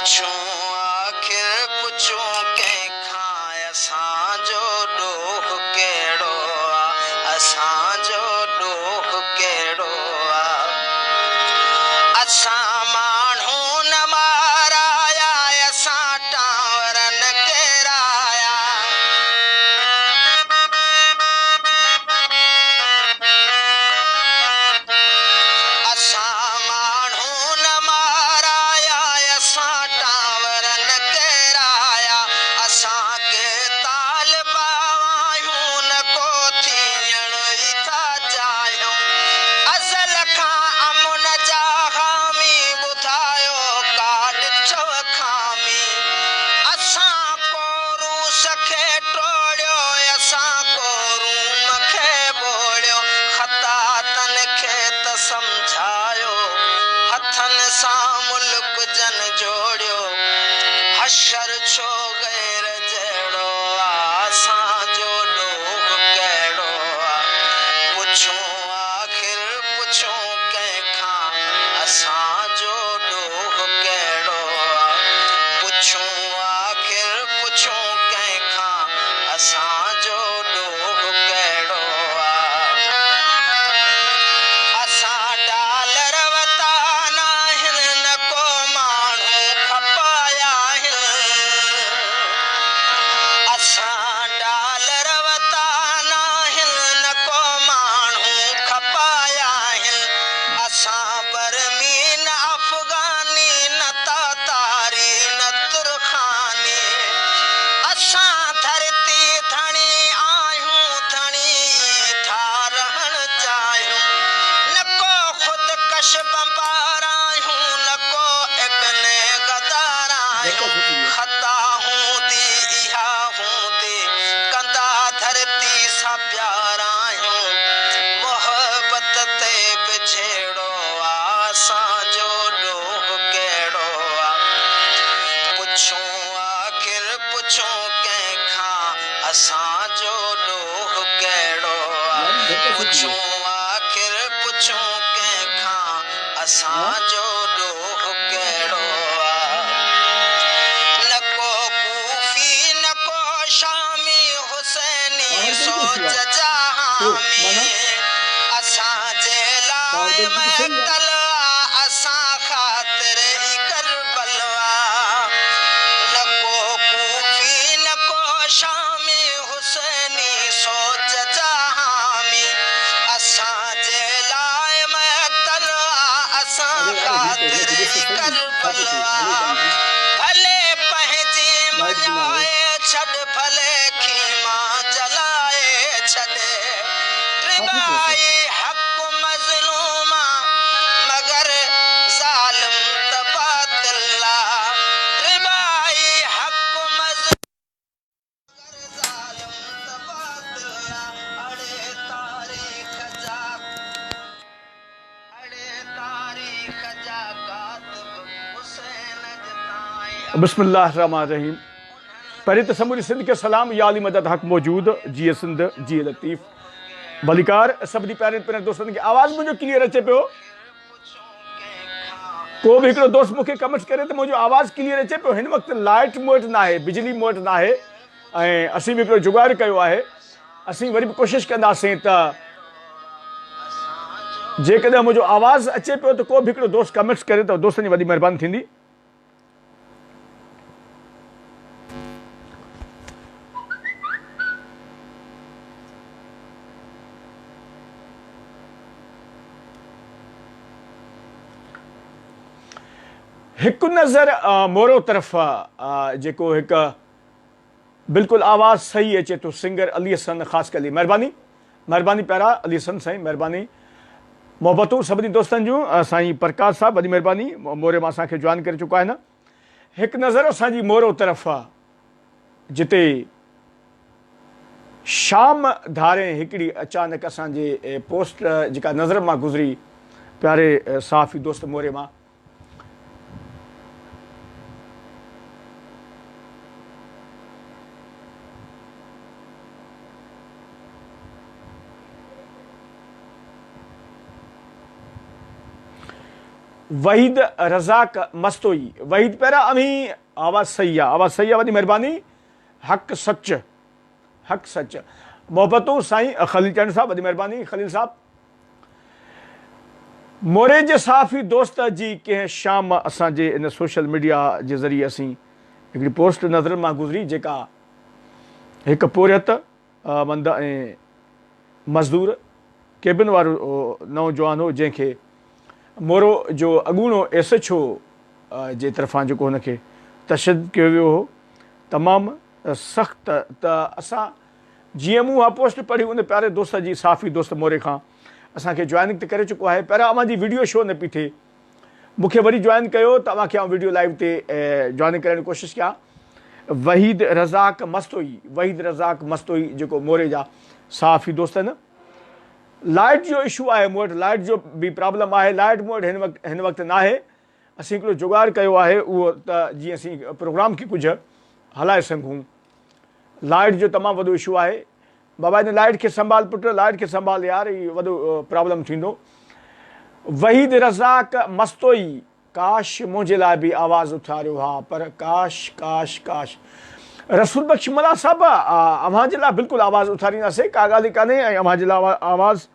पुछूं आखिर पुछूं कंहिंखां असांजो ॾोह कहिड़ो आहे असांजो ॾोह कहिड़ो आहे असां माण्हू न माराया असां टावर न किराया असां माण्हू न माराया असां टावर न किराया असांखे तालिबा आहियूं न को थियण ई था चाहियूं अज़ल खां अमुन जा हामी ॿुधायो का ॾिठो खामी असां को रूस खे टोड़ियो असां को रूम खे ॿोड़ियो ख़तातन खे त सम्झायो हथनि सां मुल्क जन जोड़ियो हशर छो गैर जहिड़ो आहे असांजो ॾोह कहिड़ो आहे पुछूं आखिर पुछूं कंहिंखां असांजो ॾोह कहिड़ो आहे पुछूं आखिर पुछूं कंहिंखां असांजो ॾोह कहिड़ो आहे असां डॉलर वता नाहिनि न को माण्हू खपाया आहिनि असां डॉलर वता नाहिनि न को माण्हू खपाया आहिनि असां बर्मी न अफ़गानी न तातारी न तुर्खानी असां धरती धणी आहियूं धणी था रहण चाहियूं न को ख़ुदकश बम्बार आहियूं न को इब्न गदार आहियूं ख़ता हूंदी इहा हूंदी कंदा धरती सां प्यार आहियूं मोहबत ते बिछेड़ो आहे असांजो ॾोह कहिड़ो आहे पुछूं आखिर पुछूं कंहिंखां असांजो ॾोह कहिड़ो आहे पुछूं आखिर पुछूं कंहिंखां असांजो ॾोह कहिड़ो आहे न को कूफी न को शामी हुसैनी सोच जा हामी असांजे लाइ महकल आहे असां ख़ातिर ई करबल आहे न को कूफी न को शामी हुसैनी सोच जा हामी असांजे लाइ महकल आहे असां ख़ातिर ई करबल आहे भले पंहिंजी मञाए छॾ भले खीमा जलाए छॾ ट्रिबाई हक़ मज़लूम मगर ज़ालिम त बातिल आहे ट्रिबाई हक़ मज़लूम ज़ालिम त बातिल आहे अड़े तारीख़ जा कातिब हुसैन जताईं बिस्मिल्लाहिर्रहमानिर्रहीम। पहले तो समूरी सिंध के सलाम या अली मदद हक मौजूद जी सिंध जी लतीफ़ भलीकार सभी प्यारे प्यारे दोस्तन की आवाज़ मुझे क्लियर अचे पियो को भी हिकिड़ो दोस्त मूंखे कमेंट्स करे तो मुझे आवाज़ क्लियर अचे पियो हिन वक्त लाइट मूं वटि ना है बिजली मूं वटि ना है ऐं असीं भी हिकिड़ो जुगाड़ कयो आहे असीं वरी भी कोशिश कंदासीं त जेकॾहिं मुझो आवाज़ अचे पियो तो को भी हिकिड़ो दोस्त कमेंट्स करे तो दोस्तनि जी वॾी महिरबानी थींदी। हिकु नज़र मोरो तरफ़ जेको हिकु बिल्कुलु आवाज़ सही अचे तो सिंगर अली हसन ख़ासि करे महिरबानी महिरबानी प्यारा अली हसन साईं महिरबानी मोहबतूं सभिनी दोस्तनि जूं साईं प्रकाश साहब वॾी महिरबानी मोरे मां असांखे जॉइन करे चुका आहिनि। हिकु नज़र असांजी मोरो तरफ़ जिते शाम धारे हिकिड़ी अचानक असांजे पोस्ट जेका नज़र मां गुज़री प्यारे साफ़ी दोस्त मोरे मां वहीद रज़ाक मस्तोई। वहीद पहिरां अमी आवाज़ सही आहे, आवाज़ सही आहे, वॾी महिरबानी। हक़ सच, हक़ सच, मोहबतूं साईं ख़लील चंद साहब, वॾी महिरबानी ख़लील साहब। मोरे जे साफ़ी दोस्त जी कंहिं शाम असांजे इन सोशल मीडिया जे ज़रिए असीं हिकिड़ी पोस्ट नज़र मां गुज़री, जेका हिकु पोरियत मंद ऐं मज़दूर केबिन वारो नौजवान हो, जंहिंखे मोरो जो अॻूणो एस एच ओ जे तरफ़ां जेको हुनखे तशदुद कयो वियो हो, तमामु सख़्तु। त असां जीअं मूं उहा पोस्ट पढ़ी, उन प्यारे दोस्त जी, साफ़ी दोस्त मोरे खां असांखे जॉइनिंग त करे चुको आहे। पहिरियां अव्हां जी वीडियो शो न पई थिए, मूंखे वरी जॉइन कयो त अव्हांखे आउं वीडियो लाइव ते जॉइन करण जी कोशिशि कयां। वहीद रज़ाक मस्तोई, वहीद रज़ाक मस्तोई जेको मोरे जा साफ़ी दोस्त आहिनि। लाइट जो इशू आहे मूं वटि, लाइट जो बि प्रॉब्लम आहे। लाइट मूं वटि हिन वक़्तु न आहे। असीं हिकिड़ो जुगाड़ कयो आहे, उहो त जीअं असीं प्रोग्राम खे कुझु हलाए सघूं। लाइट जो तमामु वॾो इशू आहे। बाबा हिन लाइट खे संभाल पुट, लाइट खे संभाल यार, इहो वॾो प्रॉब्लम थींदो। वहीद रज़ाक मस्तोई, काश मुंहिंजे लाइ बि आवाज़ उथारियो हा, पर काश काश काश। रसूल बख्श मला साहब, अव्हां जे लाइ बिल्कुलु आवाज़ उथारींदासीं, का ॻाल्हि ई कान्हे। ऐं अव्हां जे लाइ आवाज़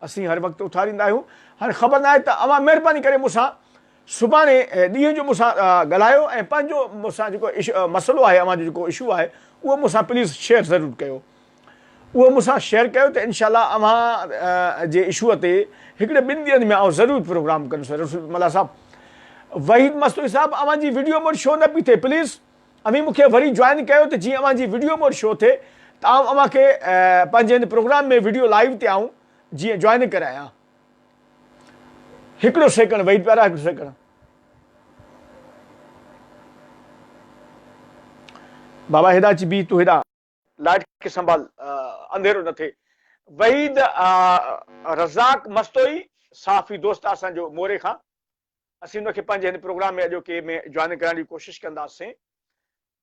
असीं हर वक़्तु उथारींदा आहियूं। हाणे ख़बर न आहे त अव्हां महिरबानी करे मूंसां सुभाणे ॾींहं जो मूंसां ॻाल्हायो ऐं पंहिंजो मूंसां जेको मसइलो आहे, अव्हांजो जेको इशू आहे, उहो मूंसां प्लीज़ शेयर ज़रूरु कयो। उहो मूंसां शेयर कयो त इनशाला अव्हां जे इशूअ ते हिकिड़े ॿिनि ॾींहंनि में आउं ज़रूरु प्रोग्राम कंदुसि। रसूल मला साहब, वहीद मस्तोई साहब, अव्हां जी वीडियो मोड शो न पई थिए, प्लीज़ अमी मूंखे वरी जॉइन कयो त जीअं अव्हां जी वीडियो मोड शो थिए त आउं अव्हांखे पंहिंजे हिन प्रोग्राम में वीडियो लाइव ते आउं जीअं जॉइन करायां। हिकिड़ो सेकंड वहीद प्यारा, हिकिड़ो सेकंड। बाबा हेॾा अची बि तूं हेॾा, लाइट खे संभाल, अंधेरो न थिए। वहीद रज़ाक मस्तोई, साफ़ी दोस्त असांजो मोरे खां, असीं हुनखे पंहिंजे हिन प्रोग्राम में अॼोके में जॉइन करण जी कोशिशि कंदासीं।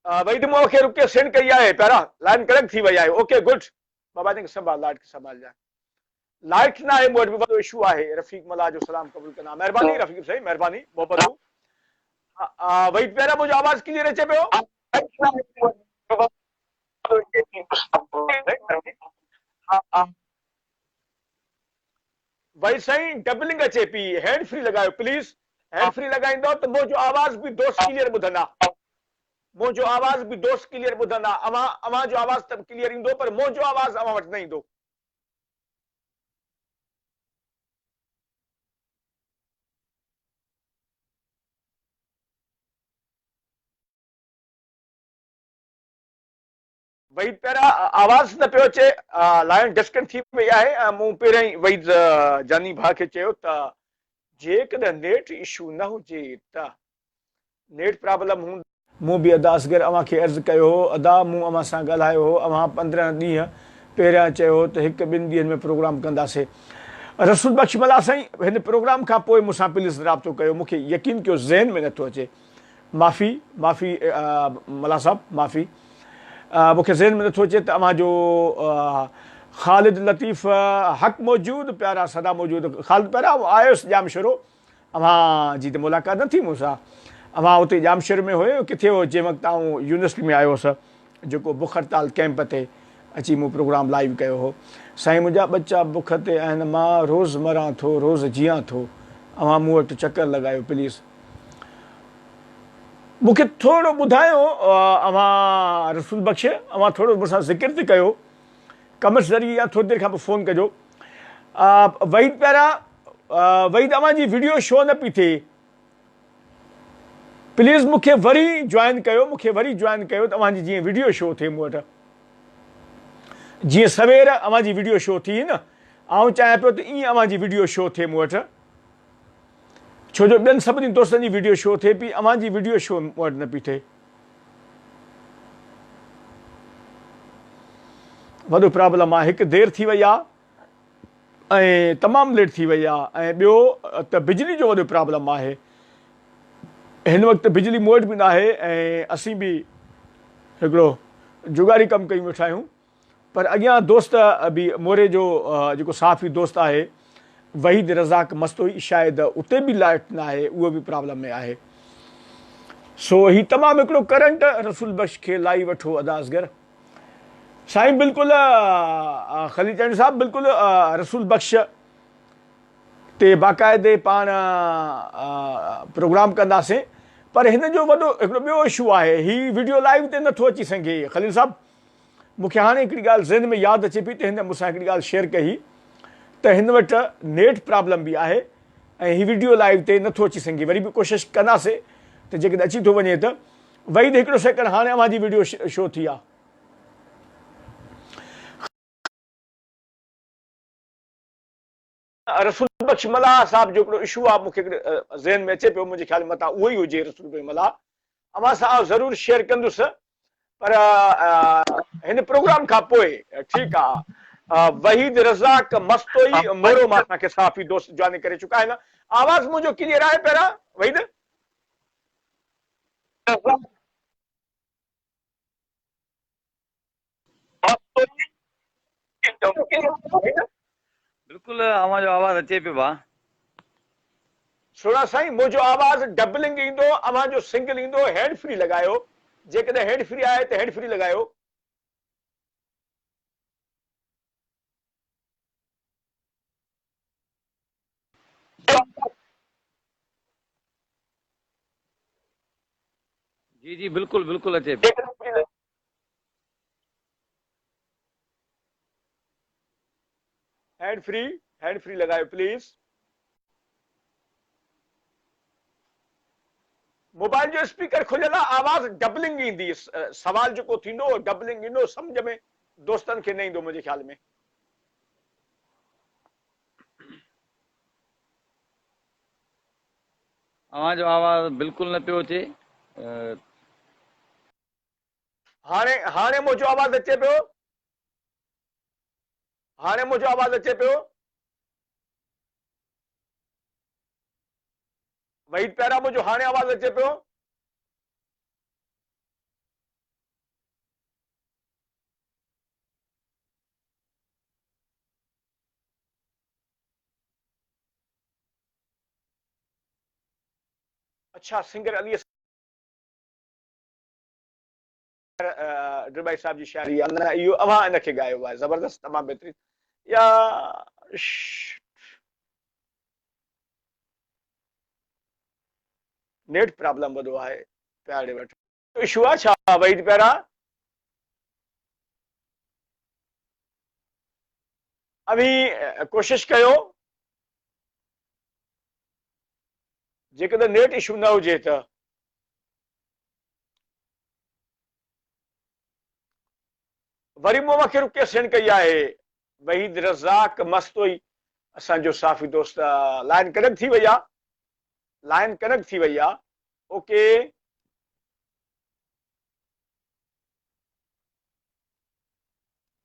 वहीद मूंखे रुपये सेंड कई आहे, पहिरां लाइन कनेक्ट थी वई आहे। ओके गुड बाबा, हिनखे संभाल, लाइट खे संभाल जाए। लाइट न आहे मूं वटि, बि वॾो इशू आहे। रफ़ीक मला जो सलाम क़बूल कंदा, महिरबानी रफ़ीक साईं, महिरबानी मोहबतूं। वहीद पहिरियां मुंहिंजो आवाज़ क्लियर अचे पियो? वही साईं डबलिंग अचे पई, हैंड फ्री लॻायो प्लीज़। हैंड फ्री लॻाईंदो त मुंहिंजो आवाज़ बि दोस्त क्लियर ॿुधंदा, मुंहिंजो आवाज़ बि दोस्त क्लियर ॿुधंदा। अव्हां जो आवाज़ त क्लियर ईंदो, पर मुंहिंजो आवाज़ अव्हां वटि न ईंदो। वहीद पहिरां आवाज़ न पियो अचे, लाइन डिस्कनेक्ट थी वई आहे। मूं पहिरियों ई वहीद जानी भाउ खे चयो त जेकॾहिं नेट इशू न हुजे त, नेट प्रॉब्लम हूंदी। मूं बि अदा असगर अव्हां खे अर्ज़ु कयो हो, अदा मूं अव्हां सां ॻाल्हायो हो, अव्हां 15 ॾींहं पहिरियां चयो हो त हिकु ॿिनि ॾींहंनि में प्रोग्राम कंदासीं। रसूल बख्श मला साईं, हिन प्रोग्राम खां पोइ मूंसां प्लीज़ राब्तो कयो। मूंखे यकीन कयो ज़हन में नथो अचे। माफ़ी माफ़ी मला साहब, माफ़ी। मूंखे ज़हन में नथो अचे त अव्हां जो ख़ालिद लतीफ़ हक़ मौजूद, प्यारा सदा मौजूद। ख़ालिद पहिरां आयुसि जामशरो, अव्हां जी त मुलाक़ात न थी मूंसां। अव्हां हुते जामशर में हुयो, किथे हो जंहिं वक़्तु आउं यूनिवर्सिटी में आयो हुउसि, जेको बुख हड़ताल कैंप ते अची मूं प्रोग्राम लाइव कयो हो। साईं मुंहिंजा बच्चा बुख ते आहिनि, मां रोज़ु मरां थो, रोज़ु जियां थो, अव्हां मूं वटि चकर लॻायो प्लीज़। मूंखे थोरो ॿुधायो अव्हां रसूल बख्श, अव्हां थोरो मूंसां ज़िक्र त कयो, कमेंट्स ज़रिए या थोरी देरि खां पोइ फ़ोन कजो। वहीद पहिरां, वहीद अव्हां जी वीडियो शो न पई थिए, प्लीज़ मूंखे वरी जॉइन कयो, मूंखे वरी जॉइन कयो त अव्हां जी जीअं वीडियो शो थिए मूं वटि। जीअं सवेर अव्हां जी वीडियो शो थी न, आउं चाहियां पियो त ईअं अव्हां जी वीडियो शो थिए मूं वटि, छो जो ॿियनि सभिनी दोस्तनि जी वीडियो शो थिए पई, अव्हां जी वीडियो शो मूं वटि न पई थिए। वॾो प्रॉब्लम आहे। हिकु देरि थी वई आहे ऐं तमामु लेट थी वई आहे। ऐं ॿियो त बिजली जो वॾो प्रॉब्लम आहे। हिन वक़्तु बिजली मूं वटि बि न आहे ऐं असीं बि हिकिड़ो जुगाड़ी कमु कयूं वेठा आहियूं। पर अॻियां दोस्त बि मोरे जो जेको साफ़ी दोस्त आहे, वहीद रज़ाक मस्तोई शायदि उते बि लाइट न आहे, उहो बि प्रॉब्लम में आहे। सो ही तमामु हिकिड़ो करंट रसूल बख्श खे लाई वठो अदा असगर साईं। बिल्कुलु ख़लील चंद साहब, बिल्कुलु रसूल बख्श ते बाक़ाइदे पाण प्रोग्राम कंदासीं, पर हिन जो वॾो हिकिड़ो ॿियो इशू आहे, ही वीडियो लाइव ते नथो अची सघे। ख़लील साहब, मूंखे हाणे हिकिड़ी ॻाल्हि ज़हन में यादि अचे पई त हिन मूंसां हिकिड़ी ॻाल्हि शेयर कई त हिन वटि नेट प्रॉब्लम बि आहे ऐं ही वीडियो लाइव ते नथो अची सघे। वरी बि कोशिशि कंदासीं त जेकॾहिं अची थो वञे त वरी हिकिड़ो सेकंड, हाणे अव्हां जी वीडियो शो थी आहे। रसूल बख्श मल्हाह साहब जो हिकिड़ो इशू आहे, मूंखे ज़हन में अचे पियो, मुंहिंजे ख़्याल मथां उहो ई हुजे रसूल बख्श मल्हाह। अव्हां सां ज़रूरु शेयर कंदुसि, पर हिन प्रोग्राम खां पोइ ठीकु आहे। वहीद रज़ाक मस्तोई मोरो मां असांखे साफ़ी दोस्त जॉइन करे चुका आहिनि। आवाज़ मुंहिंजो क्लियर आहे पहिरां वहीद? बिल्कुलु अव्हां जो आवाज़ अचे पियो भाउ। सुणा साईं, मुंहिंजो आवाज़ डबलिंग ईंदो, अव्हां जो सिंगल ईंदो। हैंड फ्री लॻायो, जेकॾहिं हैंड फ्री आहे त हैंड फ्री लॻायो। जी जी बिल्कुलु बिल्कुलु अचे पियो। हैंड फ्री लॻायो प्लीज़। मोबाइल जो स्पीकर खुलियल आहे, आवाज़ डबलिंग ईंदी, सवाल जेको थींदो डबलिंग ईंदो, सम्झ में दोस्तनि खे न ईंदो मुंहिंजे ख़्याल में। अव्हां जो आवाज़ बिल्कुलु न पियो अचे। हाणे हाणे मुंहिंजो आवाज़ अचे पियो? हाणे मुंहिंजो आवाज़ अचे पियो? वहीद पहिरां मुंहिंजो हाणे आवाज़ अचे पियो? अच्छा, सिंगर अली ड्रबाई साहब जी शायरी आहे, न इहो अव्हां इनखे ॻायो आहे, ज़बरदस्त, तमामु बहितरीन। या नेट प्रॉब्लम वॾो आहे प्यारे वटि, इशू आहे छा वहीद पहिरां? अभी कोशिशि कयो, जेकॾहिं नेट इशू न हुजे त। वरी मूंखे रिक्वेस्ट सेंड कई आहे वहीद रज़ाक मस्तोई, असांजो साफ़ी दोस्त। लाइन कनेक्ट थी वई आहे, लाइन कनेक्ट थी वई आहे। ओके,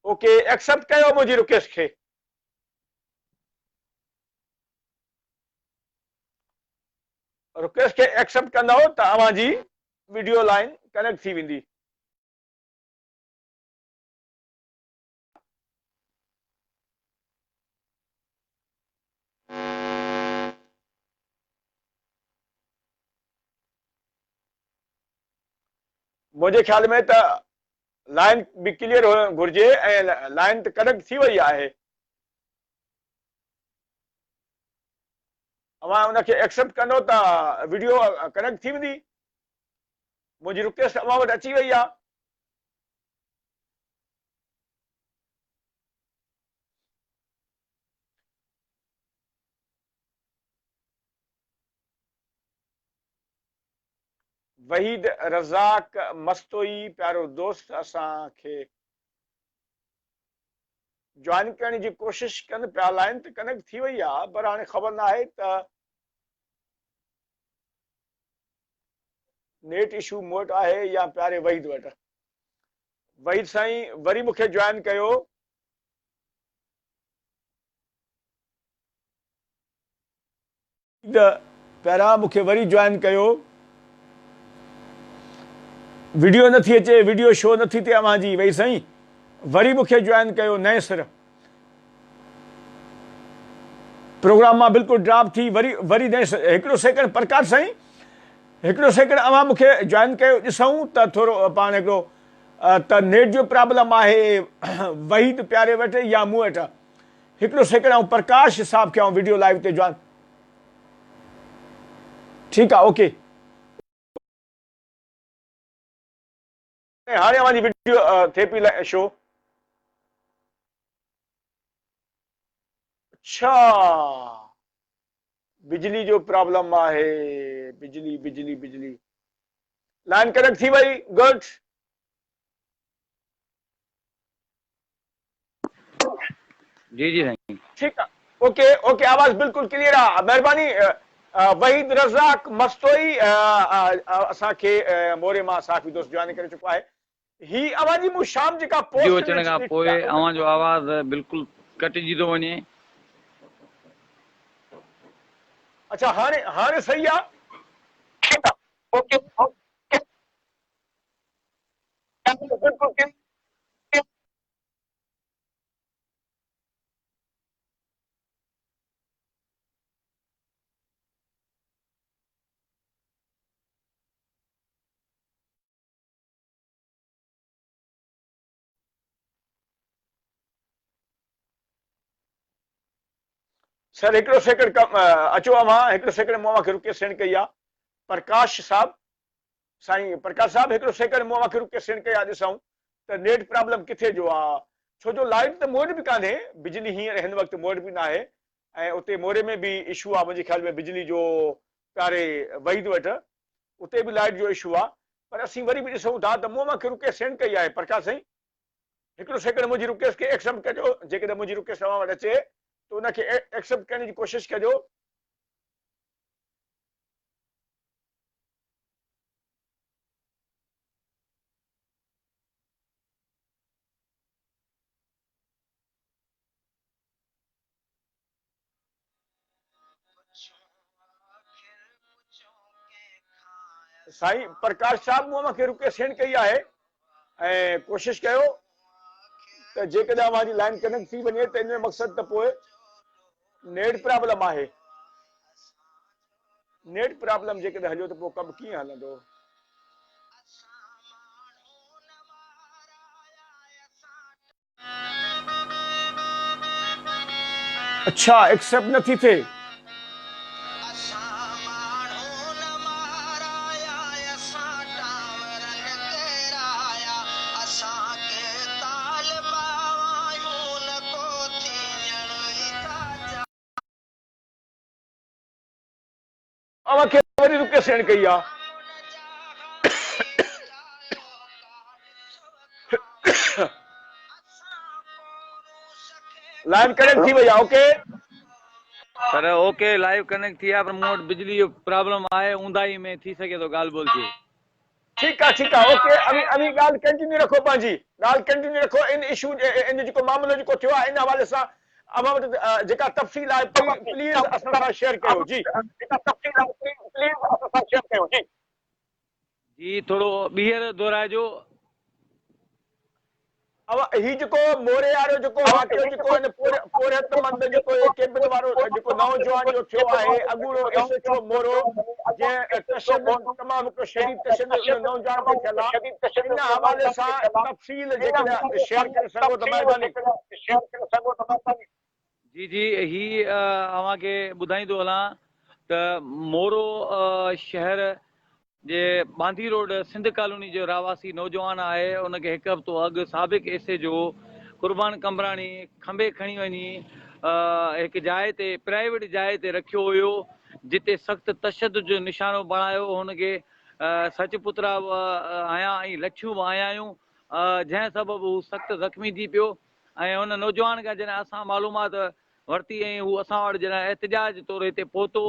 ओके, एक्सेप्ट कयो मुंहिंजी रिक्वेस्ट खे। रिक्वेस्ट खे एक्सेप्ट कंदव त अव्हां जी वीडियो लाइन कनेक्ट थी वेंदी। मुंहिंजे ख़्याल में त लाइन बि क्लियर हुअणु घुरिजे ऐं लाइन त कनेक्ट थी वई आहे। अव्हां हुनखे एक्सेप्ट कंदो त वीडियो कनेक्ट थी वेंदी। मुंहिंजी रिक्वेस्ट अव्हां वटि अची वई आहे। वहीद रज़ाक मस्तोई प्यारो दोस्त असांखे जॉइन करण जी कोशिशि कनि पिया। लाइन त कनेक्ट थी वई आहे, पर हाणे ख़बर न आहे त नेट इशू मूं वटि आहे या प्यारे वहीद वटि। वहीद साईं वरी मूंखे जॉइन कयो। पहिरां मूंखे वरी जॉइन कयो। वीडियो नथी अचे, वीडियो शो नथी थिए अव्हां जी। वही साईं वरी मूंखे जॉइन कयो नए सिर। प्रोग्राम मां बिल्कुलु ड्रॉप थी वरी वरी हिकिड़ो सेकंड प्रकाश साईं, हिकिड़ो सेकंड अवां मूंखे जॉइन कयो, ॾिसूं त थोरो पाण हिकिड़ो त नेट जो प्रॉब्लम आहे वहीद प्यारे वटि या मूं वटि। हिकिड़ो सेकंड ऐं प्रकाश साहब खे वीडियो लाइव ते जॉइन। ठीकु आहे, ओके। हाणे अवांजी वीडियो थिए पई शो। अच्छा, बिजली जो प्रॉब्लम आहे, बिजली बिजली बिजली लाइन कनेक्ट थी वई, गुड। जी जी साईं। ठीकु आहे, ओके ओके, आवाज़ बिल्कुलु क्लियर आहे, महिरबानी। वहीद रज़ाक मस्तोई असांखे मोरे मां साफ़ी दोस्त जॉइन करे चुको आहे। ही अवांजी मूं शाम जेका वीडियो पोस्ट अचण खां पोइ अव्हांजो आवाज़ बिल्कुलु कटिजी थो वञे। अच्छा, हाणे हाणे सही आहे। ठीकु आहे, ओके ओके, बिल्कुलु। सर हिकिड़ो सेकंड अचो अवां, हिकिड़ो सेकंड मूं अव्हांखे रिक्वेस्ट सेंड कई आहे। प्रकाश साहब, साईं प्रकाश साहब, हिकिड़ो सेकंड मूं अव्हांखे रिक्वेस्ट सेंड कई आहे, ॾिसूं त नेट प्रॉब्लम किथे जो आहे। छो जो लाइट त मूं वटि बि कान्हे, बिजली हींअर हिन वक़्तु मूं वटि बि न आहे, ऐं उते मोरे में बि इशू आहे मुंहिंजे ख़्याल में बिजली जो, प्यारे वहीद वटि उते बि लाइट जो इशू आहे। पर असीं वरी बि ॾिसूं था त मूं अव्हांखे रिक्वेस्ट सेंड कई आहे। प्रकाश साईं, हिकिड़ो सेकंड मुंहिंजी रिक्वेस्ट खे एक्सेप्ट कजो, जेकॾहिं मुंहिंजी रिक्वेस्ट अव्हां वटि अचे त उनखे एक्सेप्ट करण जी कोशिशि कजो। साईं प्रकाश साहब, मूं अव्हांखे रिक्वेस्ट सेंड कई आहे ऐं कोशिशि कयो त जेकॾहिं अव्हांजी लाइन कनेक्ट थी वञे त इन जो मक़सदु त पोइ नेट प्रॉब्लम आहे। नेट प्रॉब्लम जेकॾहिं हलियो त पोइ कमु कीअं हलंदो। अच्छा, एक्सेप्ट नथी थिए। अव्हांखे वरी रिक्वेस्ट सेंड कई आहे। लाइन कनेक्ट थी वई आहे, ओके। पर ओके लाइव कनेक्ट थी आहे, पर मूं वटि बिजली जो प्रॉब्लम आहे, ऊंदाही में थी सघे थो ॻाल्हि ॿोल थिए। ठीकु आहे, ठीकु आहे, ओके। अभी ॻाल्हि कंटिन्यू रखो, पंहिंजी ॻाल्हि कंटिन्यू रखो। इन इशू इन जेको मामिलो जेको थियो आहे इन हवाले सां अव्हां वटि जेका तफ़सील आहे प्लीज़ असां सां शेयर कयो। जी, जेका तफ़सील आहे प्लीज़ असां सां शेयर कयो। जी जी, थोरो ॿीहर दोहराइजो। ही जेको मोरे वारो जेको वाक़ियो जेको हिन पोरहतमंद जेको केबिन वारो जेको नौजवान जो थियो आहे, अॻूणो एसएचओ मोरो, जंहिं तशद्दुद तमामु हिकिड़ो शदीद तशद्दुद नौजवान ते थियल आहे, इन हवाले सां तफ़सील जेकॾहिं शेयर करे सघो त महिरबानी। जी जी, ही अव्हांखे ॿुधाईंदो हलां त मोरो शहर जे बांदी रोड सिंध कॉलोनी जो रहवासी नौजवान आहे। उनखे हिकु हफ़्तो अॻु साबिक़ एसे जो कुर्बान कमराणी खंबे खणी वञी हिकु जाइ ते प्राइवेट जाइ ते रखियो हुयो, जिते सख़्तु तशद्दुद जो निशानो बणायो। हुनखे सच पुतरा आया ऐं लछियूं बि आया आहियूं, जंहिं सबबु हू सख़्तु ज़ख़्मी थी पियो। ऐं हुन नौजवान खां जॾहिं असां मालूमात वरिती ऐं हू असां वटि जॾहिं एहतिजाज तौरु हिते पहुतो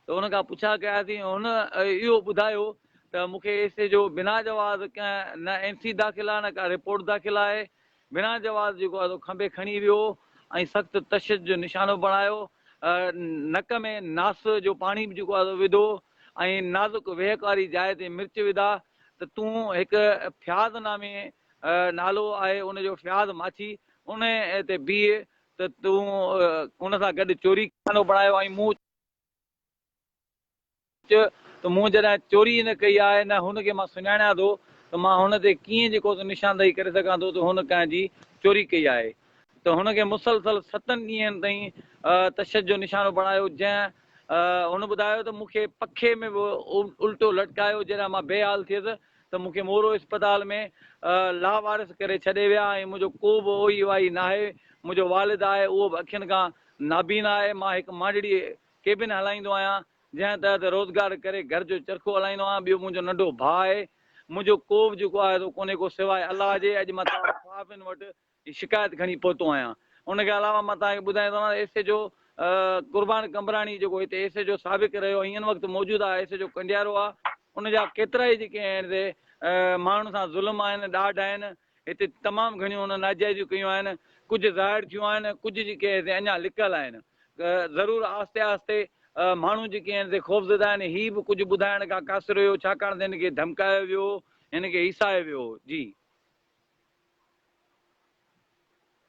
त हुन खां पुछा कयासीं। हुन इहो ॿुधायो त मूंखे एसे जो बिना जवाज़ न एनसी दाख़िल आहे, न का रिपोर्ट दाख़िल आहे। बिना जवाज़ जेको आहे खंबे खणी वियो ऐं सख़्तु तशद्दुद जो निशानो बणायो। नक में नास जो पाणी बि जेको आहे विधो ऐं नाज़ुक वेहक वारी जाइ ते मिर्च विधा त तूं हिकु फ्याज़ नामे नालो आहे उनजो, फ्याज़ माछी, उन ते बीह त तूं उन सां गॾु चोरी खानो बणायो ऐं मूं त मूं जॾहिं चोरी न कई आहे न हुनखे मां सुञाणियां थो त मां हुन ते कीअं जेको निशानदेही करे सघां थो त हुन कंहिंजी चोरी कई आहे। त हुनखे मुसलसल 7 ॾींहंनि ताईं तशद जो निशानो बणायो, जंहिं हुन ॿुधायो त मूंखे पखे में बि उल्टो लटकायो। जॾहिं मां बेहाल थियुसि त मूंखे मोरो इस्पताल में लावारिस करे छॾे विया ऐं मुंहिंजो को बि ओही वाही न आहे। मुंहिंजो वालिद आहे, उहो बि अखियुनि खां नाबीना आहे। मां हिकु मांडड़ी केबिन हलाईंदो आहियां, जंहिं तहत रोज़गार करे घर जो चरखो हलाईंदो आहियां। ॿियो मुंहिंजो नंढो भाउ आहे। मुंहिंजो को बि जेको आहे कोन्हे को सवाइ अलाह जे। अॼु मां तव्हां वटि शिकायत खणी पहुतो आहियां। उनखे अलावा मां तव्हांखे ॿुधाए थो वञा, एसे जो कुर्बान कमराणी जेको हिते एसे जो साबिक़ु रहियो हींअर वक़्तु मौजूदु आहे, एसे जो कंडियारो आहे, उनजा केतिरा ई जेके आहिनि हिते माण्हुनि सां ज़ुल्म आहिनि, ॾाढ आहिनि। हिते तमामु घणियूं हुन नाजाइज़ियूं कयूं आहिनि। कुझु ज़ाहिर थियूं आहिनि, कुझु जेके हिते अञा लिकियल आहिनि। ज़रूरु आहिस्ते आहिस्ते माण्हू जेके आहिनि हिते ख़ौफ़ज़दा आहिनि। हीउ बि कुझु ॿुधाइण खां क़ासिर हुयो, छाकाणि त हिनखे धमकायो वियो, हिनखे हिसायो वियो। जी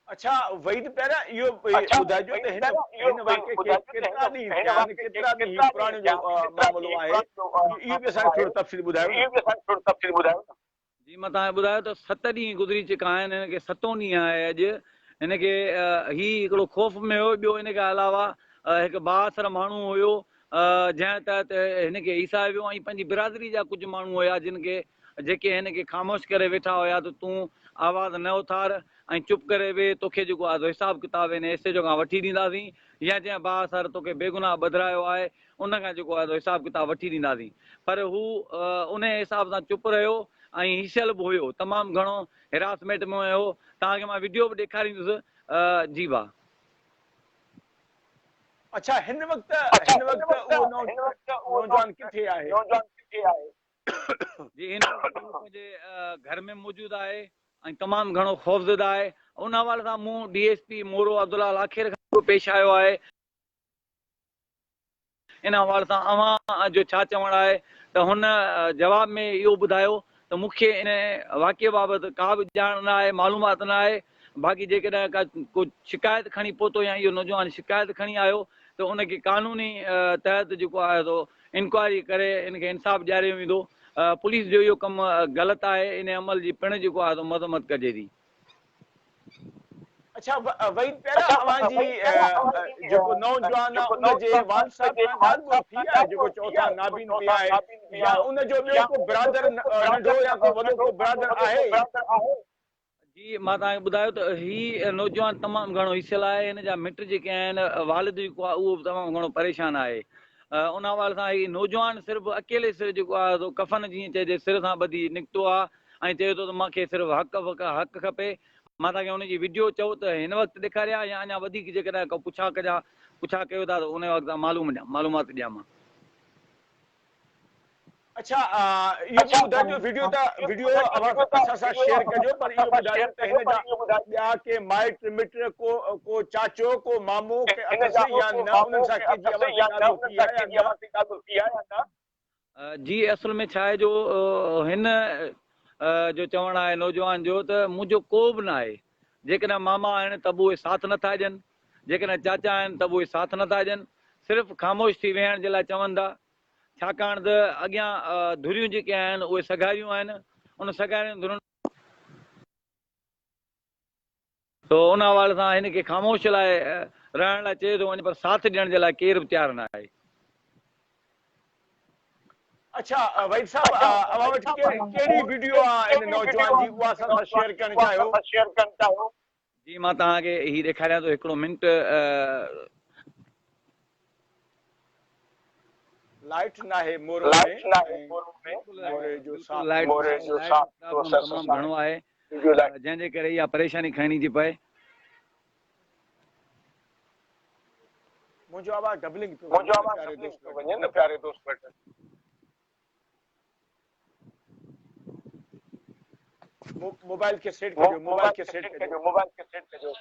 अच्छा वहीद पहिरियां इहो ॿुधाइजो त हिन वाक़े खे केतिरा ॾींहं थिया आहिनि, केतिरा ॾींहं हीउ पुराणे जो मामलो आहे, इहो बि असांखे थोरो तफ़सील ॿुधायो। जी मां तव्हांखे ॿुधायो त 7 ॾींहं गुज़री चुका आहिनि। हिनखे 7हों ॾींहुं आहे अॼु। हिनखे हीउ हिकिड़ो ख़ौफ़ में हुयो। ॿियो हिन खां अलावा हिकु बासर माण्हू हुयो, जंहिं तहत हिनखे हिसायो वियो। ऐं पंहिंजी बिरादरी जा कुझु माण्हू हुया जेके हिनखे ख़ामोश करे वेठा हुया त तूं आवाज़ न उथार ऐं चुप करे वेह, तोखे जेको आहे हिसाब किताब हिन एसे जो खां वठी ॾींदासीं, या जंहिं बासर तोखे बेगुनाह ॿधायो आहे उन खां जेको आहे हिसाब किताब वठी ॾींदासीं। पर हू उन हिसाब सां चुप रहियो ऐं हिसियल बि हुयो, तमामु घणो हिरासमेंट में हुयो। तव्हांखे मां वीडियो बि ॾेखारींदुसि। जी भाउ। अच्छा हिन वक़्तु उहो नौजवान किथे आहे? जी हिन वक़्तु उहो पंहिंजे घर में मौजूदु आहे ऐं तमामु घणो ख़ौफ़ज़दा आहे। उन हवाले सां मूं DSP मोरो अब्दुल्ला आख़िर खां पेश आयो आहे। इन हवाले सां अवां जो छा चवणु आहे त हुन जवाब में इहो ॿुधायो त मूंखे इन वाक़े बाबति का बि ॼाण न आहे, मालूमात न आहे। बाक़ी जेकॾहिं का को शिकायत खणी पहुतो या इहो नौजवान शिकायत खणी आयो त उनखे कानूनी तहत जेको आहे सो इंक्वायरी करे इनखे इंसाफ़ ॾियारियो वेंदो। पुलिस जो इहो कमु ग़लति आहे। इन अमल जी पिणु जेको आहे मज़म्मत कजे थी। अच्छा वहीद पहिरियां अवांजी जेको नौजवान आहे उनजे वालिद साहब सां ॻाल्हि ॿोल थी आहे, जेको चओ था नाबीन बि आहे, या उनजो ॿियो को बिरादर नंढो या को वॾो को बिरादर आहे? जी मां तव्हांखे ॿुधायो त हीउ नौजवान तमामु घणो हिसियल आहे। हिन जा मिट जेके आहिनि, वालिद जेको आहे उहो बि तमामु घणो परेशान आहे। उन हवाले सां हीउ नौजवान सिर्फ़ु अकेले सिर जेको आहे सो कफ़न जीअं चइजे सिर सां ॿधी निकितो आहे ऐं चए थो त मूंखे सिर्फ़ु हक़ खपे। मां तव्हांखे हुनजी वीडियो चओ त हिन वक़्तु ॾेखारियां या अञा वधीक जेकॾहिं को पुछा कयो था त उन वक़्तु मालूमात ॾियां मां। अच्छा इहो बि ॿुधाइजो, वीडियो असां सां शेयर कजो, पर इहो ॿुधाइजो त हिन जा ॿिया के माइट मिट को चाचो को मामो के अथसि या न, उन्हनि सां कंहिंजी अवाज़ ॻाल्हि थी आहे या न? जी असल में छा आहे जो हिन जो चवणु आहे नौजवान जो त मुंहिंजो को बि न आहे। जेकॾहिं मामा आहिनि त बि उहे साथ नथा ॾियनि, जेकॾहिं चाचा आहिनि त बि उहे साथ नथा ॾियनि, सिर्फ़ु ख़ामोश थी वेहण जे लाइ चवनि था। छाकाणि त अॻियां धुरियूं जेके आहिनि उहे सगारियूं आहिनि। उन सगारियुनि धुरियुनि त उन हवाले सां हिनखे ख़ामोश लाइ रहण लाइ चए थो वञे, पर साथ ॾियण जे लाइ केरु बि तयारु न आहे। अच्छा वहीद साहब अवां वटि कहिड़ी वीडियो आहे इन नौजवान जी, उहा असां सां शेयर करणु चाहियो? जी मां तव्हांखे हीउ ॾेखारियां थो, हिकिड़ो मिंट। लाइट न आहे मोरो में, मोरे जो साथ तमामु घणो आहे, जंहिंजे करे इहा परेशानी खणणी थी पए। मुंहिंजो आवाज़ डबलिंग थो वञे न प्यारे दोस्त। मोबाइल खे सेट कजो, मोबाइल खे सेट कजो।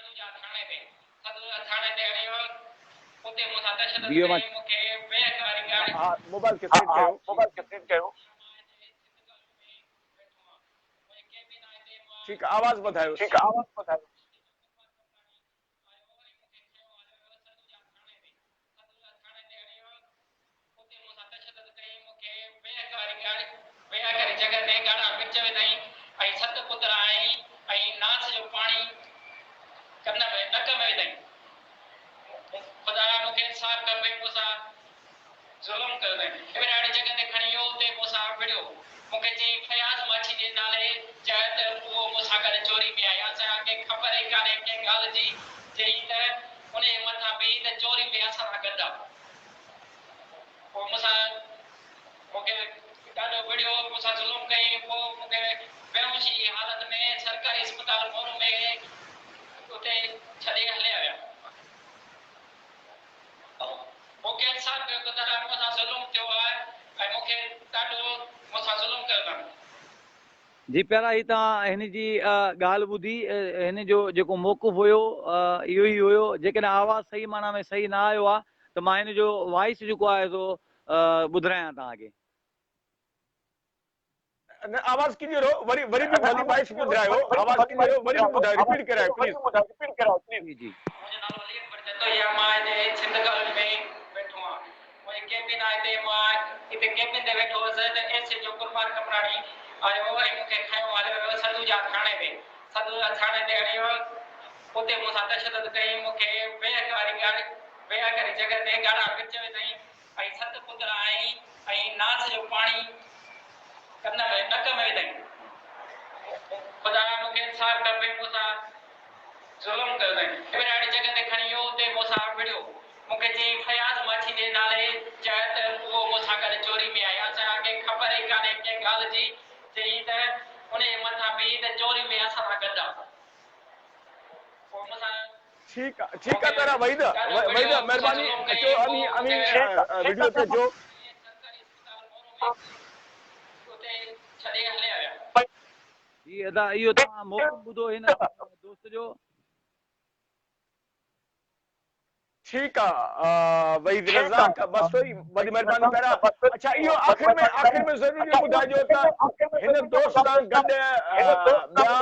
हा मोबाइल खे सेट कयो। ठीकु आहे, आवाज़ वधायो। वेहा करे जगह ते गाड़ा मिर्च विधाई ऐं 7 पुत्र आई ऐं नास जो पाणी कन में नक में विधाई खुदा मूंखे इंसाफ़ कर भई मूंसां ज़ुल्म कयो अथई अहिड़ी जगह ते खणी वियो उते मूंसां विढ़ियो मूंखे चई फयाज़ माछी जे नाले चए त उहो मूंसां गॾु चोरी में आई असांखे ख़बर ई कान्हे कंहिं ॻाल्हि जी चई त उन जे मथां बीही त चोरी में असां सां गॾु आहे पोइ मूंखे ॾाढो विढ़ियो मूंसां ज़ुल्म कई पोइ मूंखे बेहोशी जी हालत में सरकारी अस्पताल मोरो में उते छॾे हलिया विया मूंखे इंसाफ़ कयो त दादा मूंसां ज़ुल्म थियो आहे ऐं मूंखे ॾाढो मूंसां ज़ुल्म कयो अथनि जी प्यारा ही तव्हां हिन जी ॻाल्हि ॿुधी हिन जो जेको मौक़ुफ़ हुयो इहो ई हुयो जेकॾहिं आवाज़ सही माना में सही न आयो आहे त मां हिन जो वॉइस जेको आहे सो ॿुधायां तव्हांखे आवाज़ कीअं रहो वरी वरी बि भली वाइस ॿुधायो आवाज़ कीअं रहो वरी बि ॿुधायो रिपीट करायो प्लीज़ जी जी मुंहिंजो नालो अली अकबर जतो या मां हिते सिंध कॉलेज में वेठो आहियां मुंहिंजी कैबिन आहे हिते मां हिते कैबिन ते वेठो हुअसि त एस जो कुर्बान कमराणी आयो ऐं मूंखे खयो हलियो वियो सदूजा थाणे ते सदूजा थाणे ते हलियो उते मूंसां तशदद कई मूंखे वेह करे जॻह ते गाड़ा मिर्च विधाई ऐं 7 पुत्र आई ऐं नास जो पाणी कन में नक में विधाई खुदा मूंखे इंसाफ़ कर भई मूंसां ज़ुल्म कयो अथई अहिड़ी जगह ते खणी वियो उते मूंसां विढ़ियो मूंखे चई फयाज़ माछी जे नाले चए त उहो मूंसां गॾु चोरी में आई असांखे ख़बर ई कान्हे कंहिं ॻाल्हि जी चई त उन जे मथां बीही त चोरी में असां सां गॾु आहे पोइ मूंसां ठीक है तारा वहीद मेहरबानी अचो अमी अमी वीडियो ते जो सरकारी अस्पताल मोरो में उते छॾे हलिया विया जी अदा इहो तव्हां मौक़ुफ़ ॿुधो हिन दोस्त जो ठीक है वहीद रज़ाक बस वही बड़ी मेहरबानी पेरा अच्छा इहो आखिर में जरूरी ॿुधाइजो त हिन दोस्त सां गॾु ॿिया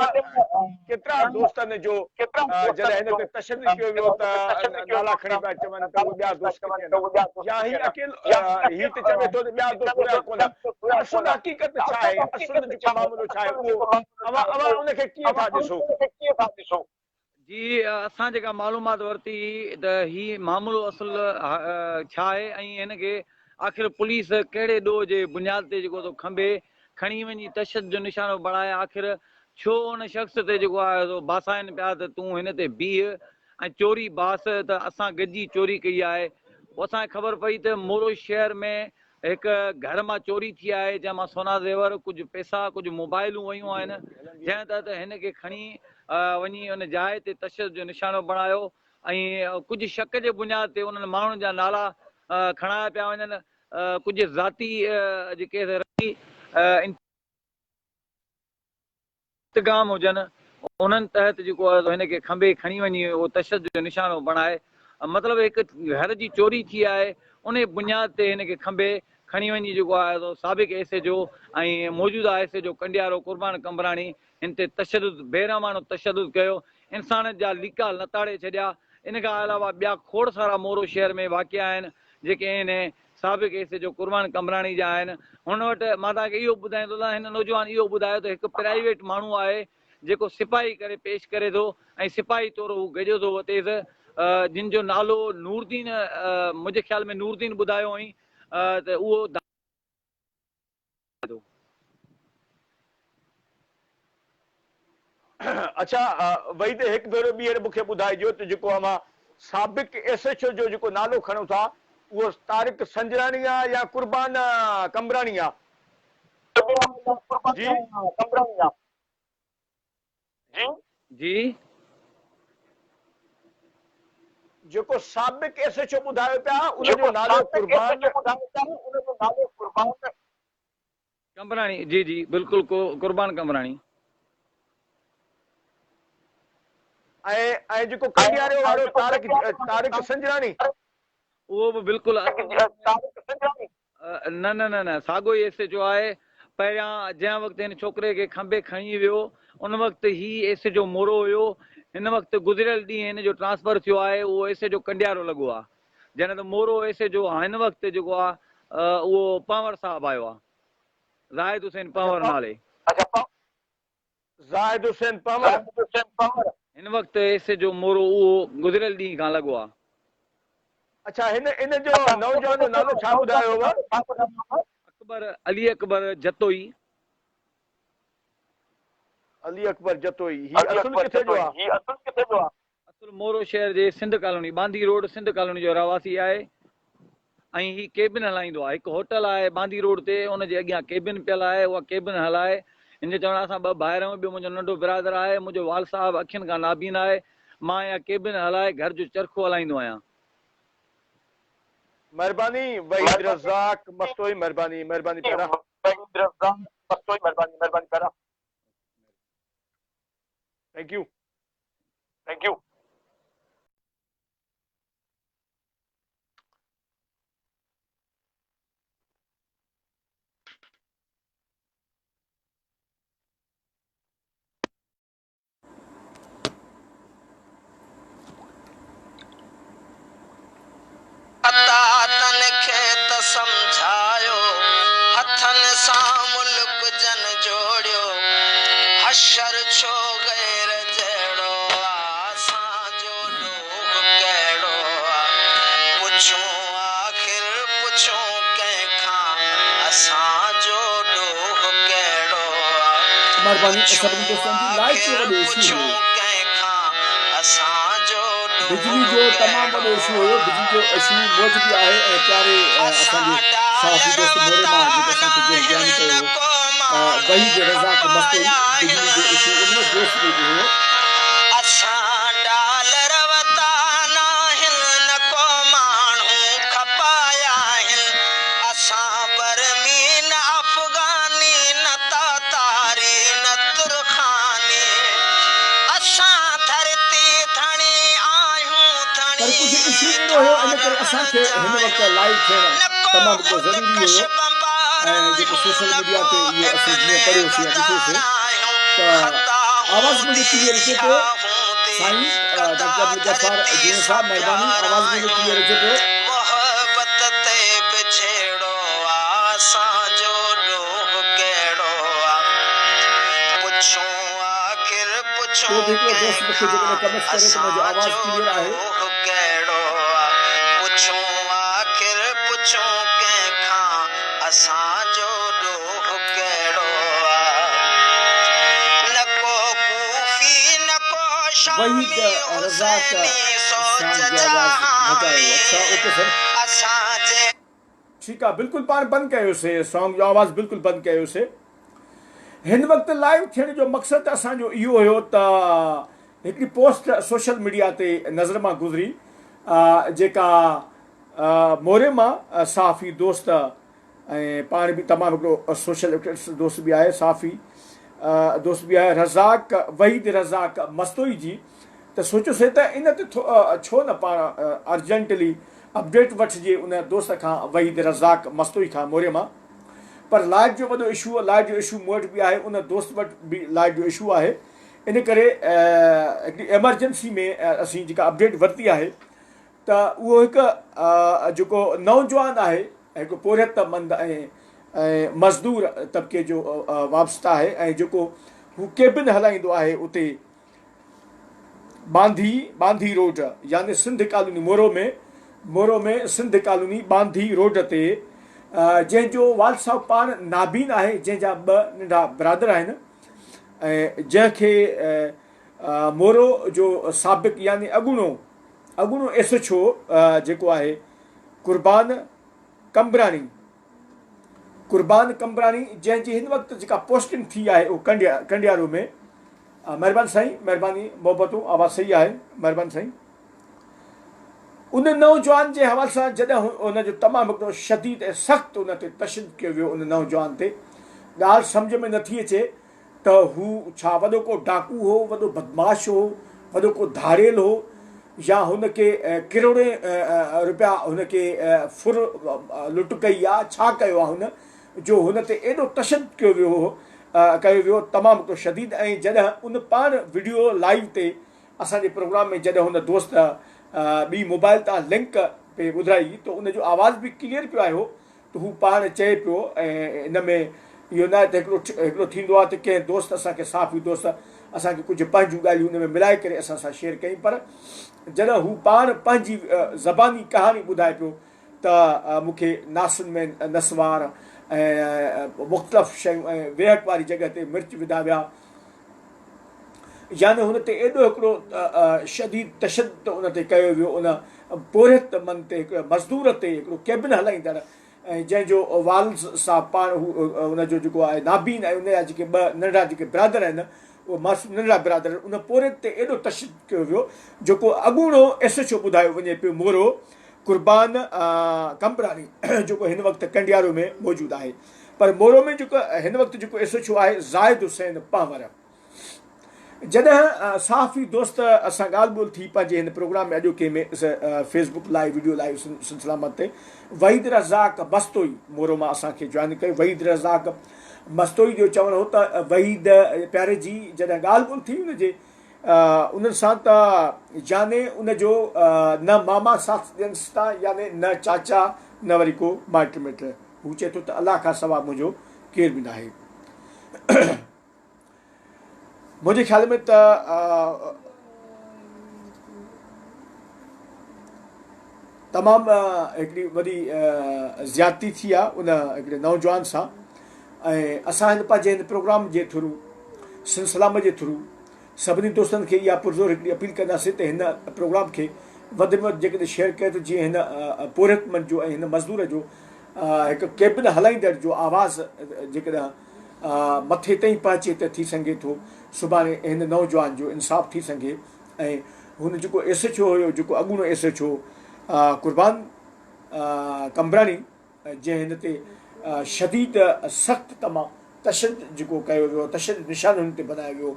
केतिरा दोस्तनि जो जॾहिं हिन ते तशदुद कयो वियो त नाला खणी पिया चवनि त उहे ॿिया दोस्त किथे आहिनि या ही अकेलो ही त चवे थो त ॿिया दोस्त हुया कोन असुल हक़ीक़त छा आहे असुल जेको मामिलो छा आहे उहो अवां उनखे कीअं था ॾिसो जी असां जेका मालूमात वरिती त ही मामिलो असुल छा आहे ऐं हिनखे आख़िर पुलिस कहिड़े ॾोह जे बुनियाद ते जेको थो खंभे खणी वञी तशदुद जो निशानो बणाए आख़िर छो उन शख़्स ते जेको आहे सो बासाइनि पिया त तूं हिन ते बीह ऐं चोरी बास त असां गॾिजी चोरी कई आहे पोइ असांखे ख़बर पई त मोरो शहर में हिकु घर मां चोरी थी आहे जंहिं मां सोना ज़ेवर कुझु पैसा कुझु मोबाइलूं वयूं आहिनि जंहिं तहत हिनखे खणी वञी उन जाइ ते तशदुद जो निशानो बणायो ऐं कुझु शक जे बुनियाद ते उन्हनि माण्हुनि जा नाला खणाया पिया वञनि कुझु ज़ाती जेके इंतज़ाम हुजनि उन्हनि तहत जेको आहे हिनखे खंभे खणी वञी उहो तशदुद जो निशानो बणाए मतिलबु हिकु घर जी चोरी थी आहे उन बुनियाद ते हिनखे खंभे खणी वञी जेको आहे साबिक़ एसे जो ऐं मौजूदा एसे जो कंडियारो कुर्बान कमराणी हिन ते तशदुद बेरहमानो तशदुद कयो इंसाननि जा लीका लताड़े छॾिया इन खां अलावा ॿिया खोड़ सारा मोरो शहर में वाक़िया आहिनि जेके हिन साबिक़ एसे जो कुर्बान कमराणी जा आहिनि हुन वटि मां तव्हांखे इहो ॿुधाईंदो हिन नौजवान इहो ॿुधायो त हिकु प्राइवेट माण्हू आहे जेको सिपाही करे पेश करे थो ऐं सिपाही तौरु हू गॼो थो वठेसि जिन जो नालो नूरदीन मुंहिंजे ख़्याल में नूरदीन ॿुधायो हुई त उहो अच्छा वही त हिकु भेरो ॿीहर मूंखे ॿुधाइजो त जेको अवां साबिक़ एसएचओ जो जेको नालो खणो था उहो तारिक संजराणी आहे या कुर्बान कमराणी आहे जी जी जेको साबिक़ एसएचओ ॿुधायो पिया उनजो नालो कुर्बान कमराणी जी जी बिल्कुलु कुर्बान कमराणी ऐं जेको कंडियारे वारो तारिक संजराणी उहो बि बिल्कुलु न न न न साॻियो ई एसएचओ आहे पहिरियां जंहिं वक़्तु हिन छोकिरे खे खंभे खणी वियो उन वक़्तु ही एसएचओ मोरो हुयो हिन वक़्तु गुज़िरियल ॾींहुं हिन जो ट्रांसफर थियो आहे उहो एसएचओ कंडियारो लॻो आहे जॾहिं त मोरो एसएचओ हिन वक़्तु जेको आहे उहो पावर साहब आयो आहे ज़ाहिद हुसैन पंवर नाले। ज़ाहिद हुसैन पंवर। हिन वक़्तु हिसे जो मोरो उहो गुज़िरियल ॾींहं खां लॻो आहे। अच्छा, इन जो नौजवान जो नालो छा ॿुधायो हुआ? अली अकबर जतोई। अली अकबर जतोई। ही असुल किथे जो आहे? असुल मोरो शहर जे सिंध कॉलोनी, बांदी रोड सिंध कॉलोनी जो रहवासी आहे ऐं ही केबिन हलाईंदो आहे। हिकु होटल आहे बांदी रोड ते, उनजे अॻियां केबिन पियल आहे, उहा केबिन हलाए। हिन जे चवण असां ॿ भाइर आहियूं, ॿियो मुंहिंजो नंढो बिरादर आहे, मुंहिंजो वाल साहब अखियुनि खां नाबीन आहे। मां इहा केबिन हलाए घर जो चरखो हलाईंदो आहियां। महिरबानी वहीद रज़ाक मस्तोई, महिरबानी पहिरां। Thank U. तन खे त सम्झायो, हथनि सां मुल्क जन जोड़ियो, हशर छो गैर जहिड़ो असांजो ॾोह कहिड़ो पुछूं आख़िर पुछूं कंहिंखां असांजो ॾोह कहिड़ो महिरबानी सभिनी दोस्तनि जी लाइव जो वॾो इशू हुयो, बिजली जो तमामु वॾो इशू हुयो। बिजली जो इशू मौज बि आहे ऐं प्यारे असांजे साफ़ी दोस्त मोरे मां जेको असांखे जंहिं बयानु कयो हो वहीद रज़ाक मस्तोई, बिजली जो इशू उनमें दोस्त बि हुयो। पर कुझु इशू ईंदो हुयो, इन करे असांखे हिन वक़्तु लाइव थियणु तमामु को ज़रूरी हुयो। ऐं जेको सोशल मीडिया ते इहो असीं जीअं पढ़ियोसीं या ॾिठोसीं त आवाज़ मुंहिंजी क्लियर अचे पियो? साईं डॉक्टर अब्दुल गफ़ार जीअं साहब महिरबानी, आवाज़ मुंहिंजी क्लियर अचे पियो? तो हिकिड़ो दोस्त मूंखे जेकॾहिं कमेंट करे त मुंहिंजो आवाज़ क्लियर आहे? वहीद रज़ाक सॉन्ग जो आवाज़ हटायो। अच्छा ओके सर, ठीकु आहे, बिल्कुलु पाण बंदि कयोसीं सॉन्ग जो आवाज़, बिल्कुलु बंदि कयोसीं। हिन वक़्तु लाइव थियण जो मक़सदु असांजो इहो हुयो त हिकिड़ी पोस्ट सोशल मीडिया ते नज़र मां गुज़री जेका मोरे मां साफ़ी दोस्त ऐं पाण बि तमामु हिकिड़ो सोशल एक्टिविस्ट दोस्त बि आहे, साफ़ी दोस्त बि आहे, रज़ाक वहीद रज़ाक मस्तोई जी। त सोचियोसीं त इन ते छो न पाण अर्जेंटली अपडेट वठिजे उन दोस्त खां, वहीद रज़ाक मस्तोई खां मोरे मां। पर लाइव जो वॾो इशू, लाइव जो इशू मूं वटि बि आहे, उन दोस्त वटि बि लाइव जो इशू आहे। इन करे हिकिड़ी एमरजेंसी में असीं जेका अपडेट वरिती आहे त उहो हिकु जेको नौजवान आहे, हिकु पोरियतमंद ऐं मज़दूर तबिके जो वाबस्ता आहे ऐं जेको हू केबिन हलाईंदो आहे उते बांधी रोड यानी सिंध कॉलोनी मोरो में सिंध कॉलोनी बांधी रोड ते, जंहिंजो वाल साहब पाण नाबीन आहे, जंहिंजा ॿ नंढा बिरादर आहिनि ऐं जंहिंखे मोरो जो साबिक़ यानी अॻूणो SHO जेको आहे कुर्बान कंबरानी, जंहिंजी हिन वक़्तु जेका पोस्टिंग थी आहे उहो कंडियारो में। महिरबानी साईं, महिरबानी मोहबतूं, आवाज़ु सही आहे, महिरबानी साईं। उन नौजवान जे हवाले सां जॾहिं उनजो तमामु हिकिड़ो शदीद ऐं सख़्तु उन ते तशदुद कयो वियो, उन नौजवान ते ॻाल्हि सम्झ में नथी अचे त हू छा वॾो को डाकू हो, वॾो बदमाश हो, वॾो को धाड़ेल हो, या हुनखे किरोड़े रुपया हुनखे फुर लुट कई आहे, छा कयो आहे हुन जो हुन ते एॾो तशदुद कयो वियो तमामु हिकिड़ो शदीद। ऐं जॾहिं उन पाण वीडियो लाइव ते असांजे प्रोग्राम में जॾहिं हुन दोस्त ॿी मोबाइल तां लिंक पे ॿुधाई त उनजो आवाज़ बि क्लियर पियो आयो त हू पाण चए पियो ऐं इन में इहो न आहे त हिकिड़ो थींदो आहे त कंहिं दोस्त असांखे साफ़ी दोस्त असांखे कुझु पंहिंजूं ॻाल्हियूं हुन में मिलाए करे असां सां शेयर कयूं, पर जॾहिं हू पाण पंहिंजी ज़बानी कहाणी ॿुधाए पियो त मूंखे नासुनि में नसवार ऐं मुख़्तलिफ़ शयूं ऐं वेहक वारी जॻह ते मिर्च विधा विया, यानी हुन ते एॾो हिकिड़ो शदीद तशदुद उन ते कयो वियो, उन पोरियत मन ते, हिकिड़े मज़दूर ते, हिकिड़ो केबिन हलाईंदड़ ऐं जंहिंजो वाल्स सां पाण हू हुनजो जेको आहे नाबीन ऐं उनजा जेके ॿ नंढा जेके बिरादर आहिनि उहे मासूम नंढड़ा बिरादर, उन पोरियत ते एॾो तशदुद कयो वियो जेको अॻूणो SHO ॿुधायो वञे पियो मोरो कुर्बान कंबरानी जेको हिन वक़्तु कंडियारो में मौजूदु आहे। पर मोरो में जेको हिन वक़्तु जेको SHO आहे ज़ाहिद हुसैन पावर। जॾहिं साफ़ी दोस्त असां ॻाल्हि ॿोल थी पंहिंजे हिन प्रोग्राम में अॼोके में फेसबुक लाइव वीडियो लाइव सिलसिला ते वहीद रज़ाक मस्तोई मोरो मां असांखे जॉइन कयो। वहीद रज़ाक मस्तोई जो चवणु हो त वहीद प्यारे जी जॾहिं ॻाल्हि ॿोल थी हुनजे उन्हनि सां त याने उनजो न मामा साथ ॾियनिसि था, याने न चाचा न वरी को माइट मिट। हू चए थो त अलाह खां सवाइ मुंहिंजो केर बि न आहे। मुंहिंजे ख़्याल में त तमामु हिकिड़ी वॾी ज़्यादती थी आहे उन हिकिड़े नौजवान सां, ऐं असां पंहिंजे हिन प्रोग्राम जे थ्रू सिलसिलाम जे थ्रू सभिनी दोस्तनि खे इहा पुरज़ोर हिकिड़ी अपील कंदासीं त हिन प्रोग्राम खे वधि में वधि जेकॾहिं शेयर कयो त जीअं हिन पोरियतमंद जो ऐं हिन मज़दूर जो हिकु केबिन हलाईंदड़ जो आवाज़ु जेकॾहिं मथे ताईं पहुचे त थी सघे थो सुभाणे हिन नौजवान जो इंसाफ़ थी सघे। ऐं हुन जेको SHO हुयो, जेको अॻूणो SHO कुर्बान कंबरानी, जंहिं हिन ते शदीद सख़्तु तमामु तशदुद जेको कयो वियो, तशदुद निशान हुन ते बनायो वियो,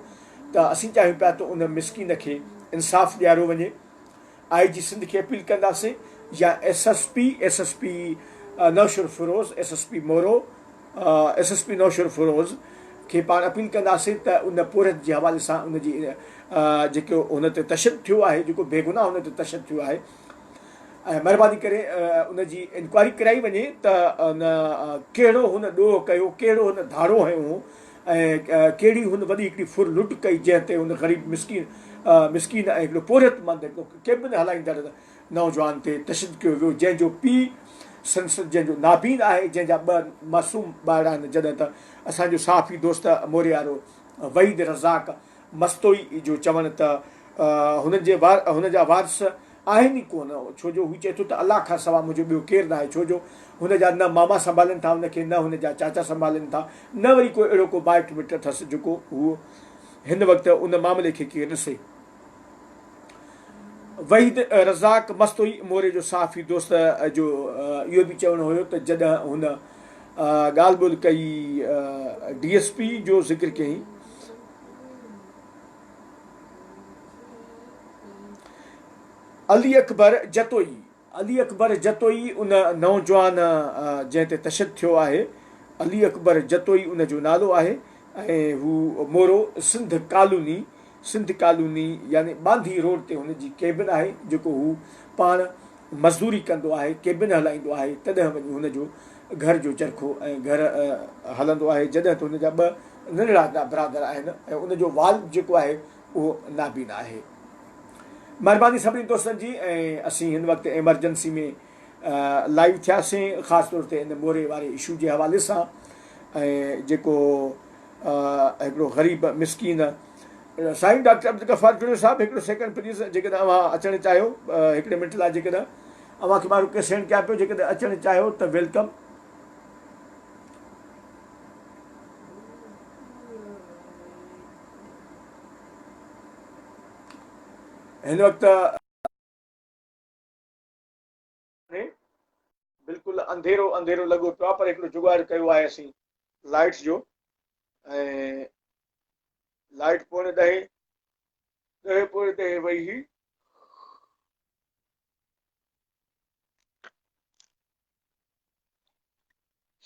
त असीं चाहियूं पिया त उन मिसकिन खे इंसाफ़ ॾियारो वञे। IG सिंध खे अपील कंदासीं या SSP नौशर फिरोज़ SSP मोरो SSP नौशर फिरोज़ खे पाण अपील कंदासीं त उन पोरियत जे हवाले सां उनजी जेको हुन ते तशदुद थियो आहे, जेको बेगुनाह हुन ते तशदुद थियो आहे, ऐं महिरबानी करे उनजी इंक्वायरी कराई वञे त उन कहिड़ो हुन ॾोह कयो, कहिड़ो हुन धाड़ो हयो ऐं कहिड़ी हुन वॾी हिकिड़ी फुर लुट कई जंहिं ते हुन ग़रीब मिसकीन ऐं हिकिड़ो पोरियतमंद हिकिड़ो केबिन हलाईंदड़ नौजवान ते तशदुद कयो वियो, जंहिंजो पीउ संसद जंहिंजो नाबीन आहे, जंहिंजा 2 मासूम ॿार आहिनि। जॾहिं त असांजो साफ़ी दोस्त मोरे वारो वहीद रज़ाक मस्तोई जो चवणु त हुनजा वारिस आहिनि ई कोन, छो जो हू चए थो त अलाह खां सवाइ मुंहिंजो ॿियो केरु न आहे, छो जो हुनजा न मामा संभालनि था हुनखे, न हुनजा चाचा संभालनि था, न वरी को अहिड़ो को माइट मिट अथसि जेको हू हिन वक़्तु उन मामले खे केरु ॾिसे। वहीद रज़ाक मस्तोई मोरे जो साफ़ी दोस्त जो इहो बि चवणो हुयो त जॾहिं हुन ॻाल्हि ॿोल्हि कई DSP जो ज़िक्र कयईं, अली अकबर जतोई उन नौजवान जंहिं ते तशदुद थियो आहे, अली अकबर जतोई उनजो नालो आहे, ऐं हू मोरो सिंध कॉलोनी यानी बांधी रोड ते हुनजी केबिन आहे, जेको हू पाण मज़दूरी कंदो आहे, केबिन हलाईंदो आहे, तॾहिं वञी हुनजो घर जो चरखो ऐं घर हलंदो आहे, जॾहिं त हुनजा 2 नंढड़ा बिरादर आहिनि ऐं उनजो वाल जेको आहे उहो नाबीन आहे। महिरबानी सभिनी दोस्तनि जी। ऐं असीं हिन वक़्तु एमरजेंसी में लाइव थियासीं, ख़ासि तौर ते हिन मोरे वारे इशू जे हवाले सां, ऐं जेको हिकिड़ो ग़रीब मिसकीन साईं डॉक्टर अब्दुल गफ़ार जुड़ो साहिबु, हिकिड़ो सेकेंड प्लीज़, जेकॾहिं अव्हां अचणु चाहियो हिकिड़े मिंट लाइ, जेकॾहिं अव्हांखे मां रिक्वेस्ट सेंड कयां पियो, जेकॾहिं अचणु चाहियो त वेलकम। हिन वक़्तु बिल्कुलु अंधेरो लॻो पियो आहे, पर हिकिड़ो जुगाड़ कयो आहे असीं लाइट्स जो, ऐं लाइट पौणे 10 वई हुई।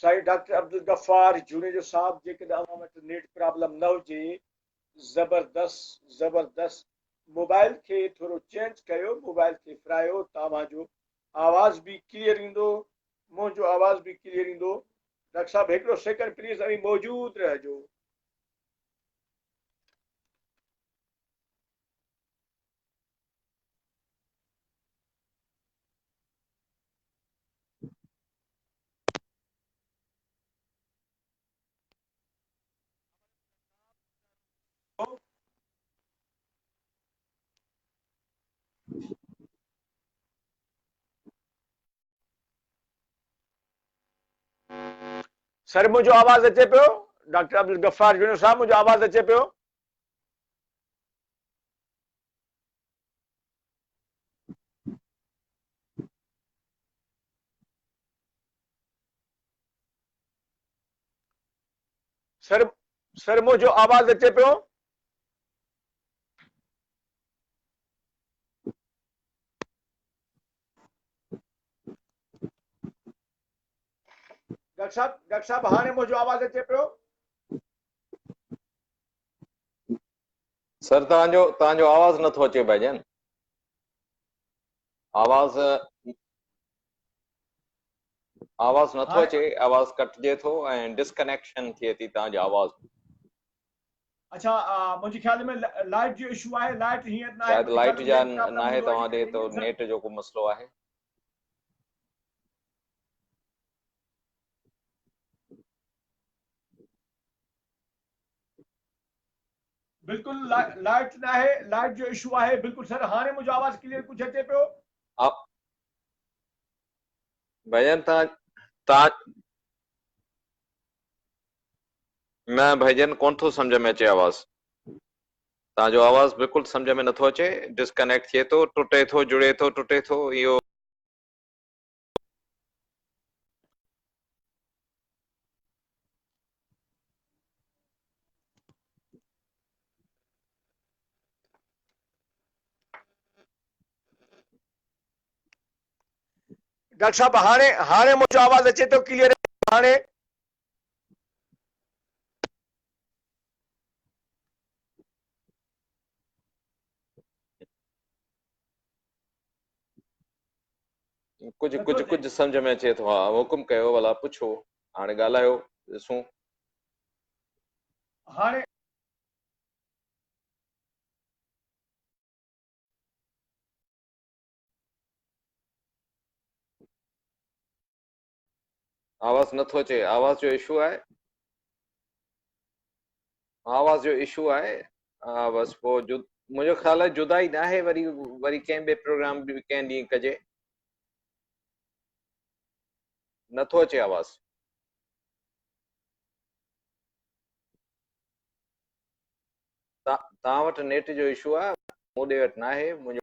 साईं डॉक्टर अब्दुल गफ़ार जुड़े जो साहिबु, जेकॾहिं अव्हां वटि नेट प्रॉब्लम न हुजे, ज़बरदस्त मोबाइल खे थोरो चेंज कयो, मोबाइल खे फिरायो, तव्हांजो आवाज़ बि क्लियर ईंदो, मुंहिंजो आवाज़ बि क्लियर ईंदो, डॉक्टर साहब हिकिड़ो सेकंड प्लीज़ अभी मौजूद रहिजो। सर मुझो आवाज़ अचे पियो? डॉक्टर अब्दुल गफ्फार जूनियर साहब मुझो आवाज़ अचे पियो? सर सर मुझो आवाज़ अचे पियो? डॉक्टर साहब हाणे मुझो आवाज़ अचे पियो? सर तव्हांजो आवाज़ नथो अचे भाईजान। आवाज़ नथो हाणे अचे, आवाज़ कटिजे थो ऐं डिस्कनेक्शन थिए थी तव्हांजी आवाज़। अच्छा मुझे ख्याल में लाइट जो इशू है, लाइट हींअर ना है, शायदि मुझे लाइट ख्याल जा में प्रॉब्लम नाहे हूंदो तव्हां ॾे, इन तो करे सर नेट जो को मसलो आहे। बिल्कुल लाइट ना है, लाइट जो इशू है बिल्कुल सर। हाणे मुझो आवाज़ क्लियर कुछ अचे पियो? भाईजान तव्हां न भाईजान कोन थो सम्झ में अचे आवाज़। तव्हांजो आवाज़ बिल्कुलु सम्झ में नथो अचे, डिस्कनेक्ट थिए थो, टुटे थो, जुड़े थो, टुटे थो। इहो डॉक्टर साहब हाणे हाणे मुझो आवाज़ अचे तो क्लियर? हाणे कुझु सम्झ में अचे थो। हा, हुकुम कयो, भला पुछो, हाणे ॻाल्हायो, ॾिसूं। हाणे आवाज़ नथो अचे, आवाज़ जो इशू आहे, आवाज़ जो इशू आहे। बसि पोइ मुंहिंजो ख़्याल आहे जुदाई न आहे, वरी वरी कंहिं ॿिए प्रोग्राम बि कंहिं ॾींहुं कजे। नथो अचे आवाज़। तव्हां वटि नेट जो इशू आहे, मूं ॾे वटि न आहे। मुंहिंजो